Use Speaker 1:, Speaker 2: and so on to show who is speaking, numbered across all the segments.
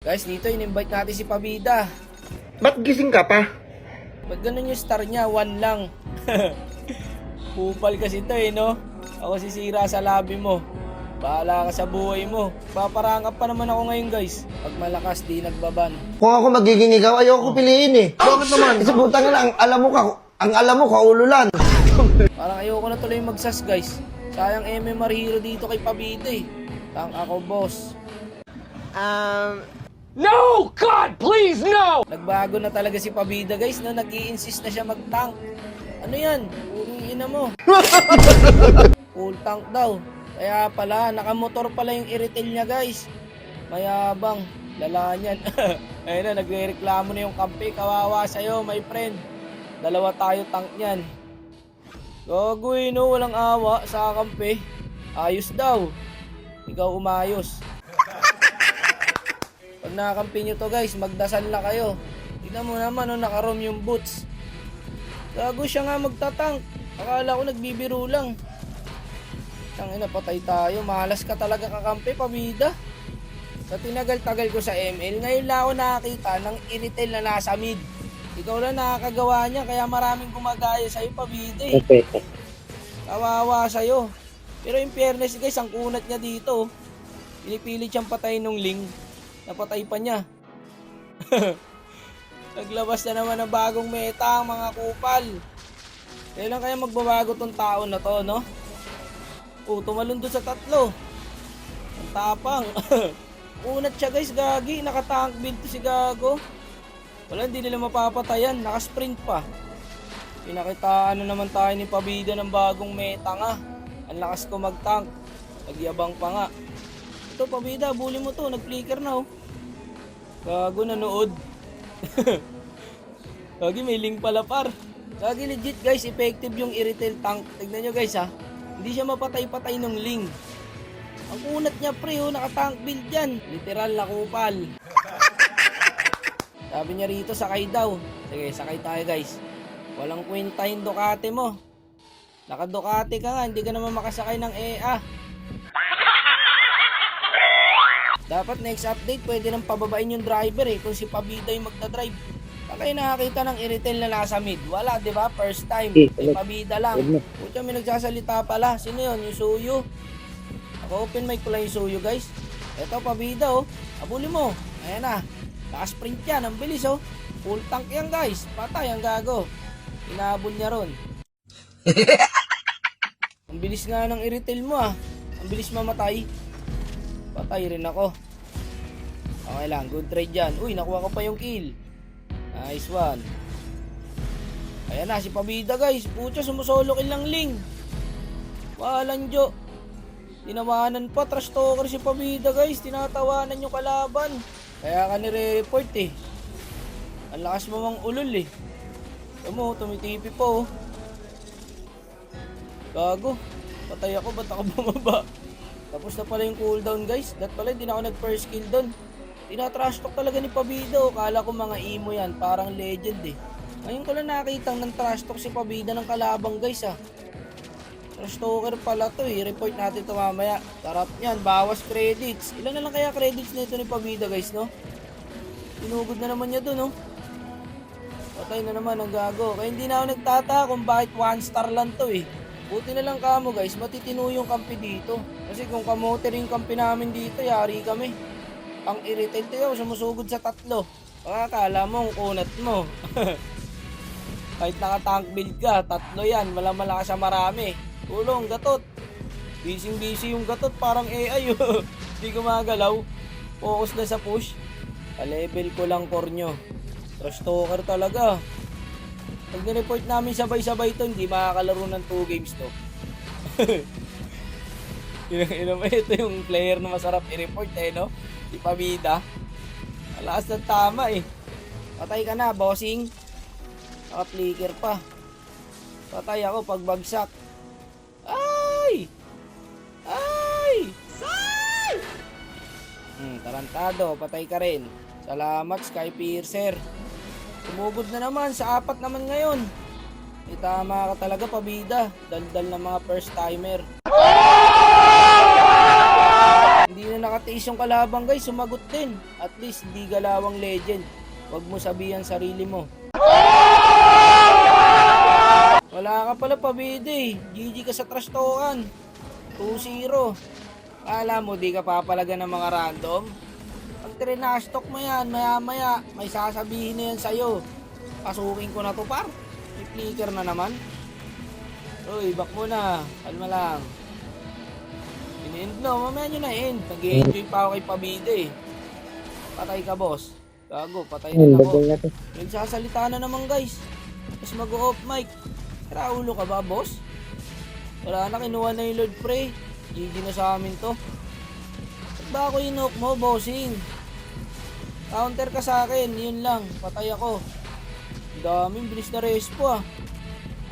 Speaker 1: Guys, dito in-invite natin si Pabida.
Speaker 2: Ba't gising ka pa?
Speaker 1: Ba't ganun yung star niya? 1 lang. Kupal kasi ito no? Ako sisira sa labi mo. Bahala ka sa buhay mo. Paparangap pa naman ako ngayon guys. Pag malakas di nagbaban.
Speaker 2: Kung ako magiging ikaw, ayoko piliin eh. Bakit naman? Kasi putang na, ang alam mo, kaululan.
Speaker 1: Parang ayoko na tuloy magsas guys. Sayang MMR hero dito kay Pabida eh. Tang ako boss.
Speaker 3: No! God, please, no!
Speaker 1: Nagbago na talaga si Pabida guys no? Nag-i-insist na siya mag-tank. Ano yan? Uriin na mo. Full tank daw. Kaya pala, nakamotor pala yung iritil niya guys. Mayabang. Lala niyan. Ayun na, nagre-reklamo na yung kampi. Kawawa sa'yo, my friend. Dalawa tayo tank niyan. Gagawin no, walang awa sa kampi. Ayos daw. Ikaw umayos. Pag nakakampi nyo to guys, magdasal na kayo. Tignan mo naman, naka-roam yung boots. Gago siya nga magtatank. Akala ko nagbibiro lang. Tangina, patay tayo. Malas ka talaga kakampi, Pabida. Sa tinagal-tagal ko sa ML, ngayon lang ako nakakita ng iritel na nasa mid. Ikaw lang nakakagawa niya, kaya maraming gumagaya sa'yo, Pabida eh. Kawawa sa'yo. Pero in fairness guys, ang kunat niya dito. Pinipilit siyang patayin ng Ling. Napatay pa niya. Naglabas na naman ng bagong meta ang mga kupal. Kailan kaya magbabago tong tao na to, no? Tumalon doon sa 3. Ang tapang. Unat siya guys, gagi. Nakatank build to si Gago. Wala, hindi nila mapapatayan. Nakasprint pa. Pinakitaan na naman tayo ni Pabida ng bagong meta nga. Ang lakas ko mag-tank. Nagyabang pa nga. Ito, Pabida, bully mo to. Nag-flicker na, oh. Gago, nanood. Gagi, may link pala par. Gagi, legit guys, effective yung iritel tank. Tignan nyo guys ha. Hindi siya mapatay-patay ng Ling. Ang kunat niya pre, oh, naka-tank build yan. Literal na kupal. Sabi niya rito, sakay daw. Sige, sakay tayo guys. Walang kwenta yung Ducati mo. Naka-Ducati ka nga, hindi ka naman makasakay ng EA. Dapat next update, pwede nang pababain yung driver eh, kung si Pabida yung magdadrive. Saan kayo nakakita ng iritel na nasa mid? Wala, di ba? First time. May Pabida lang. Pucha, may nagsasalita pala. Sino yun? Yung Suyo. Ako open mic ko lang yung Suyo, guys. Eto, Pabida, oh. Abuli mo. Ayan na. Naka-sprint yan. Ang bilis, oh. Full tank yan, guys. Patay ang Gago. Inaabol niya ron. Ang bilis nga ng iritel mo, ah. Ang bilis mamatay. Patay rin ako. Okay lang, good trade dyan. Uy, nakuha ko pa yung kill. Nice one. Ayan na, si Pabida guys. Pucha, sumusolo kill ng Ling. Walang jo. Tinawanan pa, trash talker si Pabida guys. Tinatawanan yung kalaban. Kaya ka nire-report eh. Ang lakas mo mang ulol eh. Ito mo, tumitipi po. Gago. Patay ako, ba't ako bumaba? Tapos na pala yung cooldown guys. Dat pala hindi na ako nag first kill doon. Tinatrash talk talaga ni Pabida. Kala ko mga emo yan. Parang legend eh. Ngayon ko lang nakita ng trash talk si Pabida ng kalabang guys ah. Trash talker pala to eh. Report natin ito mamaya. Sarap yan. Bawas credits. Ilan na lang kaya credits nito ni Pabida guys no? Tinugod na naman niya doon no? Patay na naman ang Gago. Kaya hindi na ako nagtata kung bakit 1 star lang to eh. Buti na lang kamo guys, matitino yung kampi dito. Kasi kung kamote rin yung kampi namin dito, yari kami. Ang irritate yun, sumusugod sa 3. Pakakala mo, kunat mo. Kahit naka-tank build ka, 3 yan, malamala ka sa marami. Tulong, gatot. Busy yung gatot, parang AI. Hindi gumagalaw. Focus na sa push. Pa-level ko lang core nyo. Trash talker talaga. Pag nireport namin sabay-sabay to, hindi makakalaro ng 2 games to. Ito yung player na masarap i-report eh, no? Si Pabida. Alakas ng tama eh. Patay ka na, bossing. Naka-flicker pa. Patay ako pag bagsak. Ay! Ay! Tarantado, patay ka rin. Salamat, Sky Piercer. Tumugod na naman, sa 4 naman ngayon. Tama ka talaga, Pabida. Daldal ng mga first timer. Hindi na nakatiis yung kalaban guys, sumagot din. At least hindi galawang legend. Huwag mo sabihan sarili mo. Wala ka pala pabida eh. GG ka sa trash talkan. 2-0. Alam mo, di ka papalaga ng mga random. Pag trinastok mo yan, maya-maya, may sasabihin na yan sa'yo. Pasukin ko na to par. May flicker na naman. Uy, back mo na. Kalma lang. In-end no, mamaya nyo na end. Nag-enjoy pa ako kay Pabida eh. Patay ka boss. Gago, patay na ako. Nagsasalita na naman guys. Tapos mag-off mic. Tara, ulo ka ba boss? Wala na, kinuha na yung Lord Prey. GG na sa amin to. Ba't ba ako inok mo, bossing? Counter ka sa akin, yun lang. Patay ako. Daming bilis na respo ah.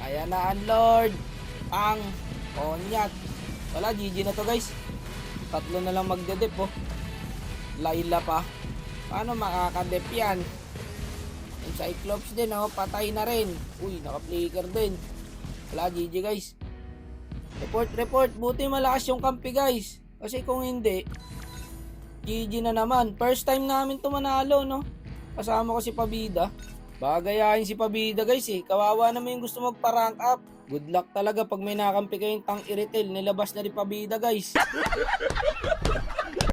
Speaker 1: Ayan na ang Lord. Pang. Konyat. Wala, GG na to guys. 3 na lang magdedep oh. Layla pa. Paano makakadep yan? Yung Cyclops din oh, patay na rin. Uy, naka-flicker din. Wala, GG guys. Report. Buti malakas yung kampi guys. Kasi kung hindi, GG na naman. First time namin to manalo no. Kasama ko si Pabida. Bagayahin si Pabida guys eh. Kawawa naman yung gusto magpa-rank up. Good luck talaga pag may nakampi kayong tang iritil. Nilabas na ni Pabida guys.